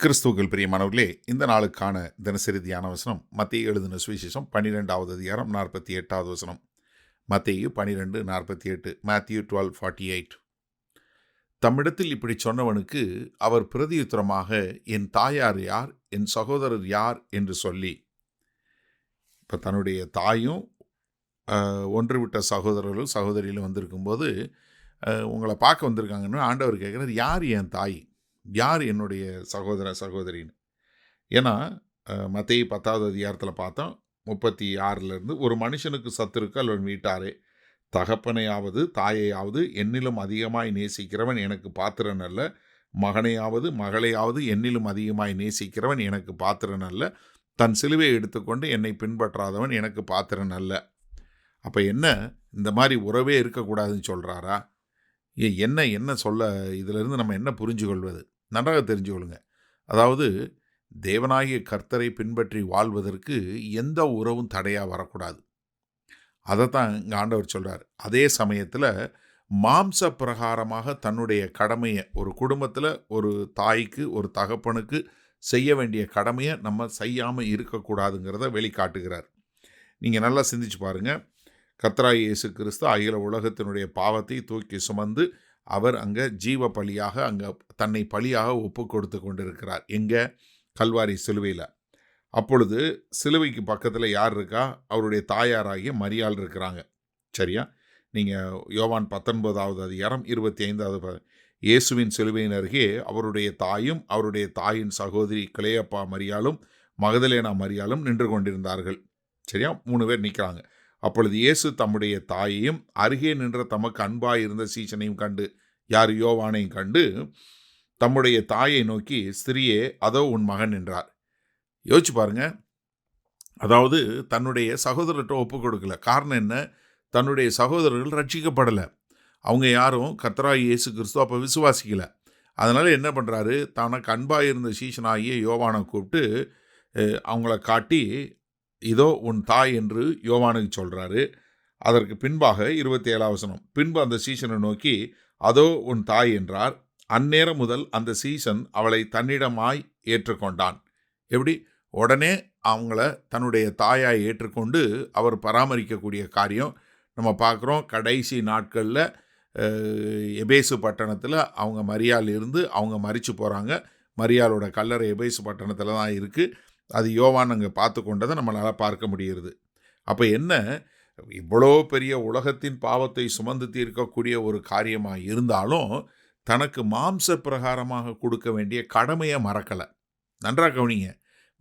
கிறிஸ்துவுக்குள் பிரியமானவர்களே, இந்த நாளுக்கான தினசரி தியான வசனம் மத்தேயு எழுதின சுவிசேஷம் 12வது அதிகாரம் 48வது வசனம். மத்தேயு 12:48, Matthew 12:48. தம்மிடத்தில் இப்படி சொன்னவனுக்கு அவர் பிரதியுத்தரமாக, என் தாயார் யார், என் சகோதரர் யார் என்று சொல்லி, இப்போ தன்னுடைய தாயும் ஒன்று விட்ட சகோதரர்களும் சகோதரிகளும் வந்திருக்கும்போது உங்களை பார்க்க வந்திருக்காங்கன்னு ஆண்டவர் கேட்குறார், யார் என் தாய், யார் என்னுடைய சகோதர சகோதரின்னு. ஏன்னா மத்தேயு 10வது அதிகாரத்தில் பார்த்தோம் 36லேருந்து, ஒரு மனுஷனுக்கு சத்துருக்கு அல்லவன் வீட்டாரே, தகப்பனையாவது தாயையாவது என்னிலும் அதிகமாய் நேசிக்கிறவன் எனக்கு பாத்திரன் அல்ல, மகனையாவது மகளையாவது என்னிலும் அதிகமாய் நேசிக்கிறவன் எனக்கு பாத்திரன் அல்ல, தன் சிலுவையை எடுத்துக்கொண்டு என்னை பின்பற்றாதவன் எனக்கு பாத்திரன் அல்ல. அப்போ என்ன, இந்த மாதிரி உறவே இருக்கக்கூடாதுன்னு சொல்கிறாரா? என்ன சொல்ல, இதிலிருந்து நம்ம என்ன புரிஞ்சு கொள்வது? நன்றாக தெரிஞ்சு கொள்ளுங்க. அதாவது தேவனாகிய கர்த்தரை பின்பற்றி வாழ்வதற்கு எந்த உறவும் தடையாக வரக்கூடாது. அதைத்தான் இங்கே ஆண்டவர் சொல்கிறார். அதே சமயத்தில் மாம்ச பிரகாரமாக தன்னுடைய கடமையை, ஒரு குடும்பத்தில் ஒரு தாய்க்கு ஒரு தகப்பனுக்கு செய்ய வேண்டிய கடமையை நம்ம செய்யாமல் இருக்கக்கூடாதுங்கிறத வெளிக்காட்டுகிறார். நீங்கள் நல்லா சிந்திச்சு பாருங்கள். கர்த்தராகிய இயேசு கிறிஸ்து அகில உலகத்தினுடைய பாவத்தை தூக்கி சுமந்து அவர் அங்கே ஜீவ பலியாக அங்கே தன்னை பலியாக ஒப்பு கொடுத்து கொண்டிருக்கிறார். எங்கே? கல்வாரி சிலுவையில். அப்பொழுது சிலுவைக்கு பக்கத்தில் யார் இருக்கா? அவருடைய தாயாராகிய மரியாள் இருக்கிறாங்க. சரியா? நீங்கள் யோவான் 19வது அதிகாரம் 25வது, இயேசுவின் சிலுவையின் அருகே அவருடைய தாயும் அவருடைய தாயின் சகோதரி கிளையப்பா மரியாளும் மகதலேனா மரியாளும் நின்று கொண்டிருந்தார்கள். சரியா? 3 பேர் நிற்கிறாங்க. அப்பொழுது இயேசு தம்முடைய தாயையும் அருகே நின்ற தமக்கு அன்பாயிருந்த சீசனையும் கண்டு, யார்? யோவானையும் கண்டு, தம்முடைய தாயை நோக்கி, ஸ்திரியே, அதோ உன் மகன் என்றார். யோசிச்சு பாருங்க. அதாவது தன்னுடைய சகோதரர்கிட்ட ஒப்பு கொடுக்கல. காரணம் என்ன? தன்னுடைய சகோதரர்கள் ரட்சிக்கப்படலை. அவங்க யாரும் கர்த்தராகிய இயேசு கிறிஸ்து அப்போ விசுவாசிக்கலை. அதனால் என்ன பண்ணுறாரு? தனக்கு அன்பாயிருந்த சீசனாகிய யோவானை கூப்பிட்டு அவங்கள காட்டி, இதோ உன் தாய் என்று யோவானுக்கு சொல்கிறாரு. அதற்கு பின்பாக 27வது வசனம், பின்பு அந்த சீசனை நோக்கி, அதோ உன் தாய் என்றார். அந்நேரம் முதல் அந்த சீசன் அவளை தன்னிடமாய் ஏற்றுக்கொண்டான். எப்படி? உடனே அவங்கள தன்னுடைய தாயாய் ஏற்றுக்கொண்டு அவர் பராமரிக்கக்கூடிய காரியம் நம்ம பார்க்குறோம். கடைசி நாட்களில் எபேசு பட்டணத்தில் அவங்க மரியாள் இருந்து அவங்க மரித்து போகிறாங்க. மரியாளோட கல்லறை எபேசு பட்டணத்தில் தான் இருக்குது. அது யோவான் அங்கே பார்த்து கொண்டதை நம்மளால் பார்க்க முடிகிறது. அப்போ என்ன, இவ்வளோ பெரிய உலகத்தின் பாவத்தை சுமந்து தீர்க்கக்கூடிய ஒரு காரியமாக இருந்தாலும் தனக்கு மாம்ச பிரகாரமாக கொடுக்க வேண்டிய கடமையை மறக்கலை. நன்றாக கவனிங்க.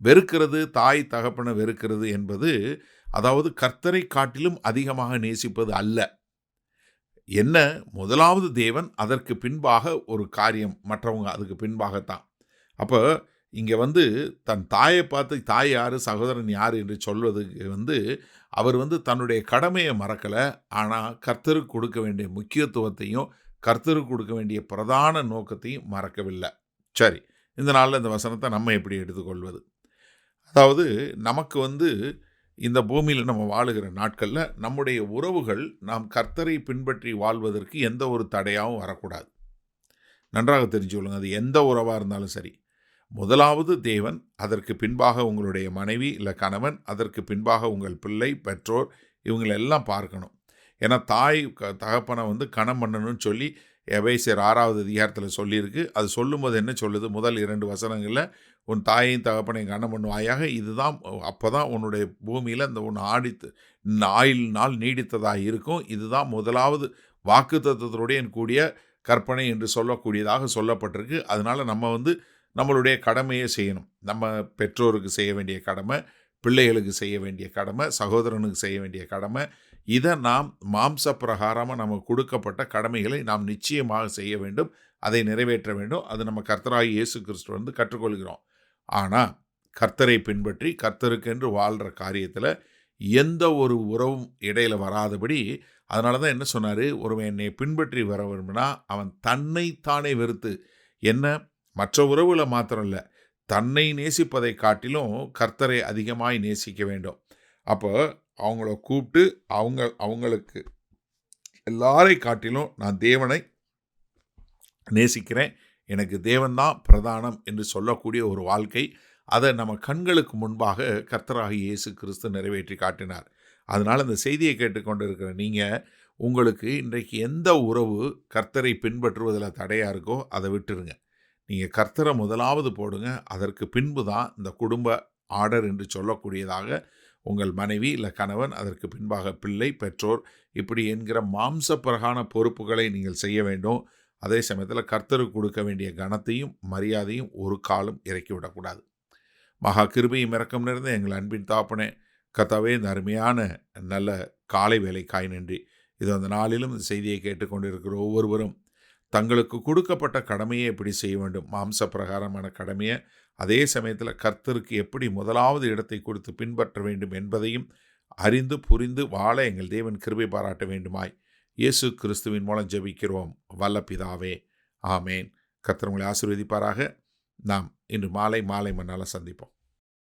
வெறுக்கிறது, தாய் தகப்பனை வெறுக்கிறது என்பது, அதாவது கர்த்தரை காட்டிலும் அதிகமாக நேசிப்பது அல்ல. என்ன, முதலாவது தேவன், அதற்கு பின்பாக ஒரு காரியம், மற்றவங்க அதுக்கு பின்பாகத்தான். அப்போ இங்கே தன் தாயை பார்த்து தாய் யார், சகோதரன் யார் என்று சொல்வதுக்கு அவர் தன்னுடைய கடமையை மறக்கலை. ஆனால் கர்த்தருக்கு கொடுக்க வேண்டிய முக்கியத்துவத்தையும் கர்த்தருக்கு கொடுக்க வேண்டிய பிரதான நோக்கத்தையும் மறக்கவில்லை. சரி, இந்த நாளில் இந்த வசனத்தை நம்ம எப்படி எடுத்துக்கொள்வது? அதாவது நமக்கு இந்த பூமியில் நம்ம வாழுகிற நாட்களில் நம்முடைய உறவுகள் நாம் கர்த்தரை பின்பற்றி வாழ்வதற்கு எந்த ஒரு தடையாகவும் வரக்கூடாது. நன்றாக தெரிஞ்சு கொள்ளுங்க. அது எந்த உறவாக இருந்தாலும் சரி. முதலாவது தேவன், அதற்கு பின்பாக உங்களுடைய மனைவி இல்லை கணவன், அதற்கு பின்பாக உங்கள் பிள்ளை, பெற்றோர், இவங்களெல்லாம் பார்க்கணும். ஏன்னா தாய் தகப்பனை கணம் பண்ணணும்னு சொல்லி எபேசியர் 6வது அதிகாரத்தில் சொல்லியிருக்கு. அது சொல்லும்போது என்ன சொல்லுது? முதல் 2 வசனங்களில், உன் தாயையும் தகப்பனையும் கணம் பண்ணுவாயாக, இதுதான் அப்போ தான் உன்னுடைய பூமியில் இந்த உன் ஆயுள் நாள் நீடித்ததாக இருக்கும். இதுதான் முதலாவது வாக்குத்தத்தத்துடன் கூடிய கற்பனை என்று சொல்லக்கூடியதாக சொல்லப்பட்டிருக்கு. அதனால் நம்ம நம்மளுடைய கடமையை செய்யணும். நம்ம பெற்றோருக்கு செய்ய வேண்டிய கடமை, பிள்ளைகளுக்கு செய்ய வேண்டிய கடமை, சகோதரனுக்கு செய்ய வேண்டிய கடமை, இதை நாம் மாம்ச பிரகாரமாக நமக்கு கொடுக்கப்பட்ட கடமைகளை நாம் நிச்சயமாக செய்ய வேண்டும். அதை நிறைவேற்ற வேண்டும். அது நம்ம கர்த்தராகிய இயேசு கிறிஸ்து கற்றுக்கொள்கிறோம். ஆனால் கர்த்தரை பின்பற்றி கர்த்தருக்கென்று வாழ்கிற காரியத்தில் எந்த ஒரு உறவும் இடையில் வராதபடி, அதனால தான் என்ன சொன்னார்? ஒருவன் என்னை பின்பற்றி வர விரும்பினா அவன் தன்னைத்தானே வெறுத்து, என்ன, மற்ற உறவுகளை மாத்திரம் இல்லை, தன்னை நேசிப்பதை காட்டிலும் கர்த்தரை அதிகமாய் நேசிக்க வேண்டும். அப்போ அவங்கள கூப்பிட்டு அவங்களுக்கு எல்லாரை காட்டிலும் நான் தேவனை நேசிக்கிறேன், எனக்கு தேவன்தான் பிரதானம் என்று சொல்லக்கூடிய ஒரு வாழ்க்கை, அதை நம்ம கண்களுக்கு முன்பாக கர்த்தராகிய இயேசு கிறிஸ்து நிறைவேற்றி காட்டினார். அதனால் இந்த செய்தியை கேட்டுக்கொண்டிருக்கிற நீங்கள், உங்களுக்கு இன்றைக்கு எந்த உறவு கர்த்தரை பின்பற்றுவதில் தடையாக இருக்கோ அதை விட்டுருங்க. நீங்கள் கர்த்தரை முதலாவது போடுங்க. அதற்கு பின்பு தான் இந்த குடும்ப ஆர்டர் என்று சொல்லக்கூடியதாக உங்கள் மனைவி இல்லை கணவன், அதற்கு பின்பாக பிள்ளை, பெற்றோர், இப்படி என்கிற மாம்சப்பிரகான பொறுப்புகளை நீங்கள் செய்ய வேண்டும். அதே சமயத்தில் கர்த்தருக்கு கொடுக்க வேண்டிய கனத்தையும் மரியாதையும் ஒரு காலம் இறக்கி விடக்கூடாது. மகா கிருபையும் இரக்கம் நிறைந்த எங்கள் அன்பின் தாப்பனே, கர்த்தாவே, இந்த அருமையான நல்ல காலை வேலைக்காய் நன்றி. இது அந்த நாளிலும் இந்த செய்தியை கேட்டுக்கொண்டிருக்கிற ஒவ்வொருவரும் தங்களுக்கு கொடுக்கப்பட்ட கடமையை எப்படி செய்ய வேண்டும், மாம்ச பிரகாரமான கடமையை, அதே சமயத்தில் கர்த்தருக்கு எப்படி முதலாவது இடத்தை கொடுத்து பின்பற்ற வேண்டும் என்பதையும் அறிந்து புரிந்து வாழ எங்கள் தேவன் கிருபை பாராட்ட வேண்டுமாய் இயேசு கிறிஸ்துவின் மூலம் ஜெபிக்கிறோம் வல்ல பிதாவே, ஆமேன். கர்த்தர் உங்களை ஆசீர்வதிப்பாராக. நாம் இன்று மாலை மண்ணால் சந்திப்போம்.